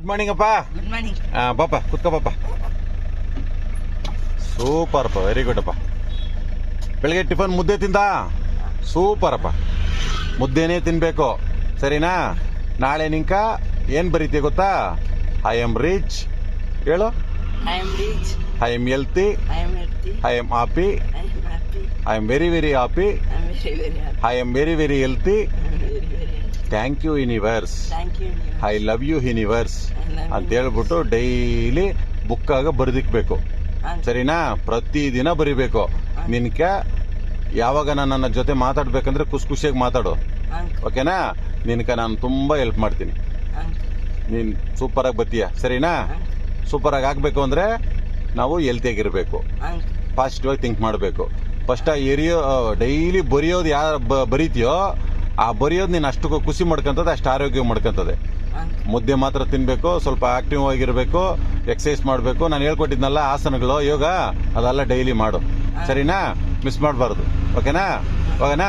Good morning ಅಪ್ಪ. Good morning. ಪಾಪ ಕುತ್ಕೋ ಪಾಪ. ಸೂಪರ್ ಅಪ್ಪ, ವೆರಿ ಗುಡ್ ಅಪ್ಪ. ಬೆಳಗ್ಗೆ ಟಿಫನ್ ಮುದ್ದೆ ತಿಂದ? ಸೂಪರ್ ಅಪ್ಪ, ಮುದ್ದೆನೇ ತಿನ್ಬೇಕು ಸರಿನಾ? ನಾಳೆ ನಿಂಕ ಏನ್ ಬರೀತೀಯ ಗೊತ್ತಾ? ಐ ಆಮ್ ರಿಚ್ ಹೇಳು. I am rich. I am healthy. I am healthy. I am happy. I am happy. I am very very happy. I am very very happy. I am very very healthy. I am very very happy. Thank you universe. Thank you. I love you universe I love ಅಂತ you. ಹೇಳ್ಬಿಟ್ಟು daily ಬುಕ್ಕಾಗ ಬರೆದಿಕ್ಬೇಕು ಸರಿನಾ? ಪ್ರತಿದಿನ ಬರಿಬೇಕು. ನಿನ್ಕ ಯಾವಾಗ ನಾನು ನನ್ನ ಜೊತೆ ಮಾತಾಡ್ಬೇಕಂದ್ರೆ ಖುಷಿಯಾಗಿ ಮಾತಾಡು, Uncle. ಓಕೆನಾ? ನಿನ್ಕ ನಾನು ತುಂಬಾ ಹೆಲ್ಪ್ ಮಾಡ್ತೀನಿ. Uncle. ನೀನ್ ಸೂಪರ್ ಆಗಿ ಬತ್ತೀಯ ಸರಿನಾ? Uncle. ಸೂಪರ್ ಆಗಿ ಆಗ್ಬೇಕು ಅಂದ್ರೆ ನಾವು ಹೆಲ್ತಿಯಾಗಿರ್ಬೇಕು, Uncle. ಪಾಸಿಟಿವ್ ಆಗಿ ಥಿಂಕ್ ಮಾಡಬೇಕು. ಫಸ್ಟ್ ಡೈಲಿ ಬರೆಯೋದು ಯಾರು ಬರೀತೀಯೋ ಆ ಬರೆಯೋದು ನೀನು ಅಷ್ಟು ಖುಷಿ ಮಾಡ್ಕೊಂತದೆ, ಅಷ್ಟು ಆರೋಗ್ಯ ಮಾಡ್ಕೊಂತದೆ. Uncle. ಮುದ್ದೆ ಮಾತ್ರ ತಿನ್ಬೇಕು, ಸ್ವಲ್ಪ ಆಕ್ಟಿವ್ ಆಗಿರ್ಬೇಕು, ಎಕ್ಸಸೈಸ್ ಮಾಡಬೇಕು. ನಾನು ಹೇಳ್ಕೊಟ್ಟಿದ್ನಲ್ಲ ಆಸನಗಳು, ಯೋಗ, ಅದೆಲ್ಲ ಡೈಲಿ ಮಾಡು ಸರಿನಾ? ಮಿಸ್ ಮಾಡಬಾರ್ದು, ಓಕೆನಾ? ಹೋಗೋಣ.